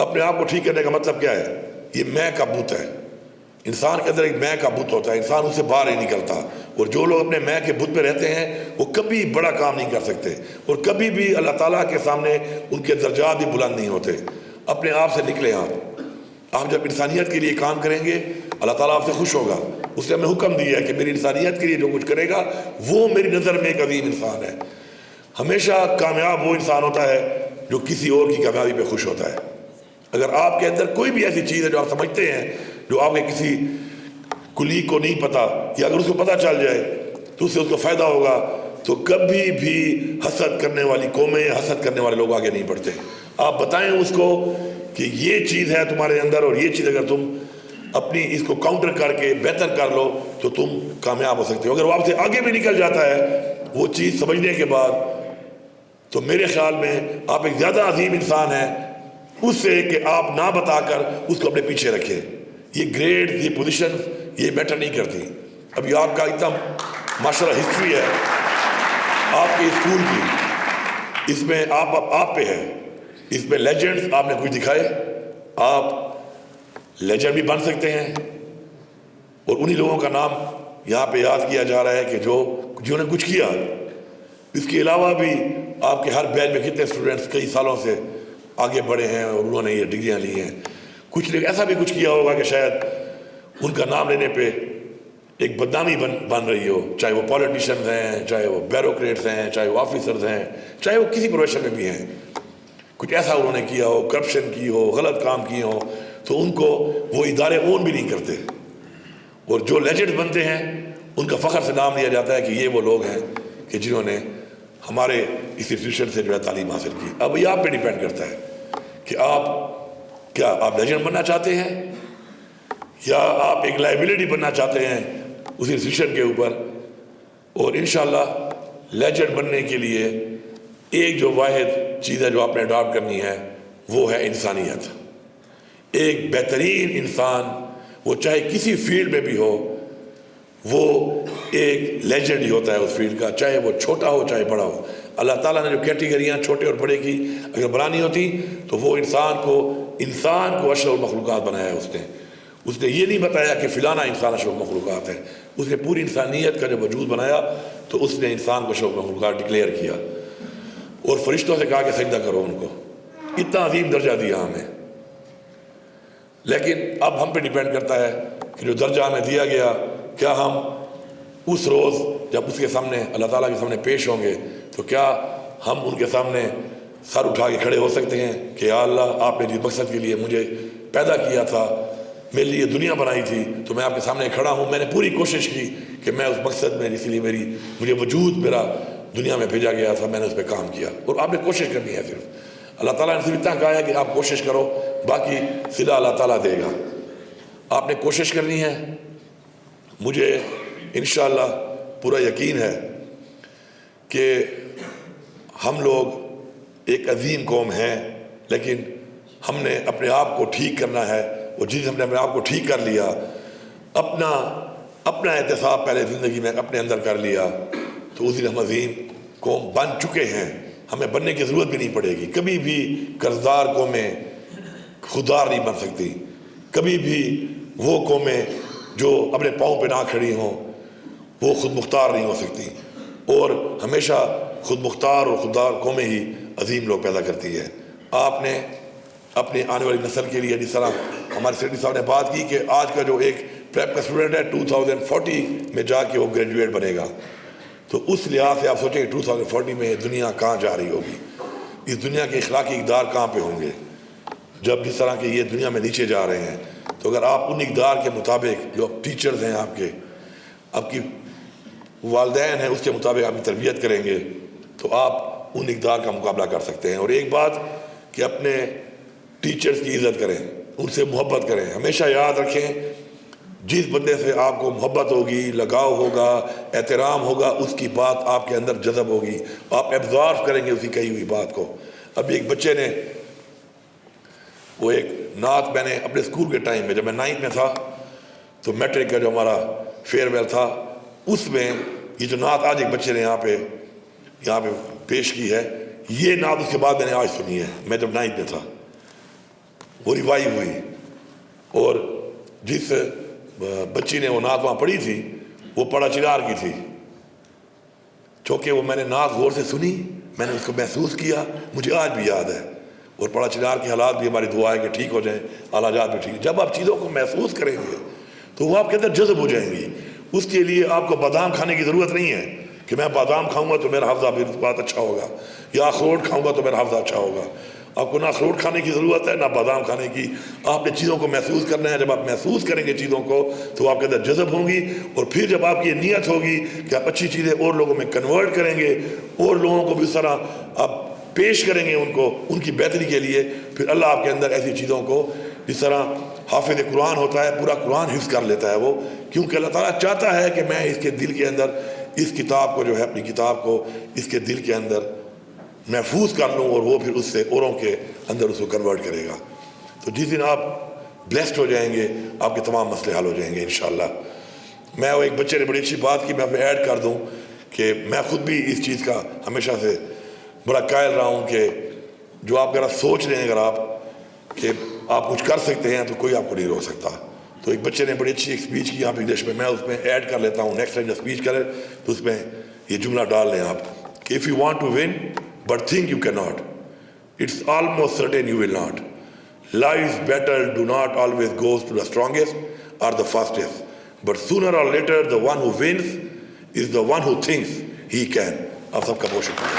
اپنے آپ کو ٹھیک کرنے کا مطلب کیا ہے؟ یہ میں کا بت ہے، انسان کے اندر ایک میں کا بت ہوتا ہے، انسان اس سے باہر ہی نکلتا، اور جو لوگ اپنے میں کے بت پہ رہتے ہیں وہ کبھی بڑا کام نہیں کر سکتے، اور کبھی بھی اللہ تعالیٰ کے سامنے ان کے درجات بھی بلند نہیں ہوتے۔ اپنے آپ سے نکلیں آپ جب انسانیت کے لیے کام کریں گے اللہ تعالیٰ آپ سے خوش ہوگا۔ اس نے ہمیں حکم دیا ہے کہ میری انسانیت کے لیے جو کچھ کرے گا وہ میری نظر میں ایک عظیم انسان ہے۔ ہمیشہ کامیاب وہ انسان ہوتا ہے جو کسی اور کی کامیابی پہ خوش ہوتا ہے۔ اگر آپ کے اندر کوئی بھی ایسی چیز ہے جو آپ سمجھتے ہیں جو آپ کے کسی کلیگ کو نہیں پتا، یا اگر اس کو پتہ چل جائے تو اس سے اس کو فائدہ ہوگا، تو کبھی بھی حسد کرنے والی قومیں، حسد کرنے والے لوگ آگے نہیں بڑھتے۔ آپ بتائیں اس کو کہ یہ چیز ہے تمہارے اندر، اور یہ چیز اگر تم اپنی اس کو کاؤنٹر کر کے بہتر کر لو تو تم کامیاب ہو سکتے ہو۔ اگر وہ آپ سے آگے بھی نکل جاتا ہے وہ چیز سمجھنے کے بعد، تو میرے خیال میں آپ ایک زیادہ عظیم انسان ہیں اس سے کہ آپ نہ بتا کر اس کو اپنے پیچھے رکھیں۔ یہ گریڈ، یہ پوزیشن یہ میٹر نہیں کرتی۔ ابھی آپ کا اتنا ماشاءاللہ ہسٹری ہے آپ کے اسکول کی، اس میں آپ پہ ہے، اس میں لیجنڈز آپ نے کچھ دکھائے، آپ لیجنڈ بھی بن سکتے ہیں، اور انہی لوگوں کا نام یہاں پہ یاد کیا جا رہا ہے کہ جنہوں نے کچھ کیا۔ اس کے علاوہ بھی آپ کے ہر بیچ میں کتنے اسٹوڈنٹس کئی سالوں سے آگے بڑھے ہیں اور انہوں نے یہ ڈگریاں لی ہیں۔ کچھ نے ایسا بھی کچھ کیا ہوگا کہ شاید ان کا نام لینے پہ ایک بدنامی بن رہی ہو، چاہے وہ پولیٹیشنز ہیں، چاہے وہ بیوروکریٹس ہیں، چاہے وہ آفیسرز ہیں، چاہے وہ کسی پروفیشن میں بھی ہیں۔ کچھ ایسا انہوں نے کیا ہو، کرپشن کی ہو، غلط کام کیے ہوں، تو ان کو وہ ادارے اون بھی نہیں کرتے، اور جو لیجنڈ بنتے ہیں ان کا فخر سے نام لیا جاتا ہے کہ یہ وہ لوگ ہیں کہ جنہوں نے ہمارے اس انسٹیٹیوشن سے جو ہے تعلیم حاصل کی۔ اب یہ آپ پہ ڈیپینڈ کرتا ہے کہ آپ لیجنڈ بننا چاہتے ہیں یا آپ ایک لائبلٹی بننا چاہتے ہیں اس انسٹیٹیوشن کے اوپر۔ اور انشاءاللہ لیجنڈ بننے کے لیے ایک جو واحد چیز ہے جو آپ نے اڈاپٹ کرنی ہے وہ ہے انسانیت۔ ایک بہترین انسان وہ چاہے کسی فیلڈ میں بھی ہو وہ ایک لیجنڈ ہی ہوتا ہے اس فیلڈ کا، چاہے وہ چھوٹا ہو چاہے بڑا ہو۔ اللہ تعالیٰ نے جو کیٹیگریاں چھوٹے اور بڑے کی اگر بنانی ہوتی تو وہ انسان کو اشرف المخلوقات بنایا ہے۔ اس نے یہ نہیں بتایا کہ فلانا انسان اشرف المخلوقات ہے، اس نے پوری انسانیت کا جو وجود بنایا تو اس نے انسان کو اشرف المخلوقات ڈکلیئر کیا، اور فرشتوں سے کہا کہ سجدہ کرو ان کو۔ اتنا عظیم درجہ دیا ہمیں، لیکن اب ہم پہ ڈیپینڈ کرتا ہے کہ جو درجہ ہمیں دیا گیا کیا ہم اس روز جب اس کے سامنے اللہ تعالیٰ کے سامنے پیش ہوں گے تو کیا ہم ان کے سامنے سر اٹھا کے کھڑے ہو سکتے ہیں کہ یا اللہ آپ نے جس مقصد کے لیے مجھے پیدا کیا تھا، میرے لیے دنیا بنائی تھی، تو میں آپ کے سامنے کھڑا ہوں، میں نے پوری کوشش کی کہ میں اس مقصد میں جس لیے مجھے وجود میرا دنیا میں بھیجا گیا تھا میں نے اس پہ کام کیا۔ اور آپ نے کوشش کرنی ہے، صرف اللہ تعالیٰ نے صرف اتنا کہا ہے کہ آپ کوشش کرو، باقی صلہ اللہ تعالیٰ دے گا۔ آپ نے کوشش کرنی ہے۔ مجھے انشاءاللہ پورا یقین ہے کہ ہم لوگ ایک عظیم قوم ہیں، لیکن ہم نے اپنے آپ کو ٹھیک کرنا ہے، اور جس ہم نے اپنے آپ کو ٹھیک کر لیا، اپنا احتساب پہلے زندگی میں اپنے اندر کر لیا، تو اس دن ہم عظیم قوم بن چکے ہیں۔ ہمیں بننے کی ضرورت بھی نہیں پڑے گی۔ کبھی بھی قرضدار قومیں خوددار نہیں بن سکتی، کبھی بھی وہ قومیں جو اپنے پاؤں پہ نہ کھڑی ہوں وہ خود مختار نہیں ہو سکتی، اور ہمیشہ خود مختار اور خوددار قومیں ہی عظیم لوگ پیدا کرتی ہے۔ آپ نے اپنے آنے والی نسل کے لیے جس طرح ہمارے سیکرٹری صاحب نے بات کی کہ آج کا جو ایک پریپ کا اسٹوڈنٹ ہے 2040 میں جا کے وہ گریجویٹ بنے گا، تو اس لحاظ سے آپ سوچیں کہ 2040 میں دنیا کہاں جا رہی ہوگی، اس دنیا کے اخلاقی اقدار کہاں پہ ہوں گے جب جس طرح کہ یہ دنیا میں نیچے جا رہے ہیں۔ تو اگر آپ ان اقدار کے مطابق جو ٹیچرز ہیں آپ کی والدین ہیں اس کے مطابق آپ کی تربیت کریں گے تو آپ ان اقدار کا مقابلہ کر سکتے ہیں۔ اور ایک بات کہ اپنے ٹیچرز کی عزت کریں، ان سے محبت کریں۔ ہمیشہ یاد رکھیں جس بندے سے آپ کو محبت ہوگی، لگاؤ ہوگا، احترام ہوگا، اس کی بات آپ کے اندر جذب ہوگی، آپ ایبزارو کریں گے اسی کہی ہوئی بات کو۔ ابھی ایک بچے نے وہ ایک نعت میں نے اپنے اسکول کے ٹائم میں جب میں 9th میں تھا تو میٹرک کا جو ہمارا فیئر ویل تھا اس میں یہ جو نعت آج ایک بچے نے یہاں پہ پیش کی ہے، یہ نعت اس کے بعد میں نے آج سنی ہے، میں جب 9th میں تھا۔ وہ ریوائیو ہوئی. اور جس بچی نے وہ نعت وہاں پڑھی تھی وہ پڑا چنار کی تھی. چونکہ وہ میں نے نعت غور سے سنی, میں نے اس کو محسوس کیا, مجھے آج بھی یاد ہے. اور پڑا چنار کے حالات بھی ہماری دعا ہے کہ ٹھیک ہو جائیں, علاجات بھی ٹھیک. جب آپ چیزوں کو محسوس کریں گے تو وہ آپ کے اندر جذب ہو جائیں گی. اس کے لیے آپ کو بادام کھانے کی ضرورت نہیں ہے کہ میں بادام کھاؤں گا تو میرا حافظہ بھی بہت اچھا ہوگا, یا اخروٹ کھاؤں گا تو میرا حافظہ اچھا ہوگا. آپ کو نہ اخروٹ کھانے کی ضرورت ہے نہ بادام کھانے کی. آپ نے چیزوں کو محسوس کرنا ہے. جب آپ محسوس کریں گے چیزوں کو تو آپ کے اندر جذب ہوں گی. اور پھر جب آپ کی یہ نیت ہوگی کہ آپ اچھی چیزیں اور لوگوں میں کنورٹ کریں گے, اور لوگوں کو بھی اس طرح آپ پیش کریں گے ان کو ان کی بہتری کے لیے, پھر اللہ آپ کے اندر ایسی چیزوں کو, جس طرح حافظ قرآن ہوتا ہے پورا قرآن حفظ کر لیتا ہے وہ, کیونکہ اللہ تعالیٰ چاہتا ہے کہ میں اس کے دل کے اندر اس کتاب کو جو ہے اپنی کتاب کو اس کے دل کے اندر محفوظ کر لوں, اور وہ پھر اس سے اوروں کے اندر اس کو کنورٹ کرے گا. تو جس دن آپ بلیسڈ ہو جائیں گے آپ کے تمام مسئلے حل ہو جائیں گے انشاءاللہ. میں وہ ایک بچے نے بڑی اچھی بات کی, میں آپ ایڈ کر دوں کہ میں خود بھی اس چیز کا ہمیشہ سے بڑا قائل رہا ہوں کہ جو آپ اگر سوچ رہے ہیں اگر آپ کہ آپ کچھ کر سکتے ہیں تو کوئی آپ کو نہیں روک سکتا. تو ایک بچے نے بڑی اچھی ایک اسپیچ کی آپ انگلش میں اس میں ایڈ کر لیتا ہوں. نیکسٹ ٹائم جب اسپیچ کرے تو اس میں یہ جملہ ڈال لیں آپ کہ if you want to win but think you cannot, it's almost certain you will not. Life's battle do not always goes to the strongest or the fastest, but sooner or later the one who wins is the one who thinks he can. آپ سب کا بہت شکریہ.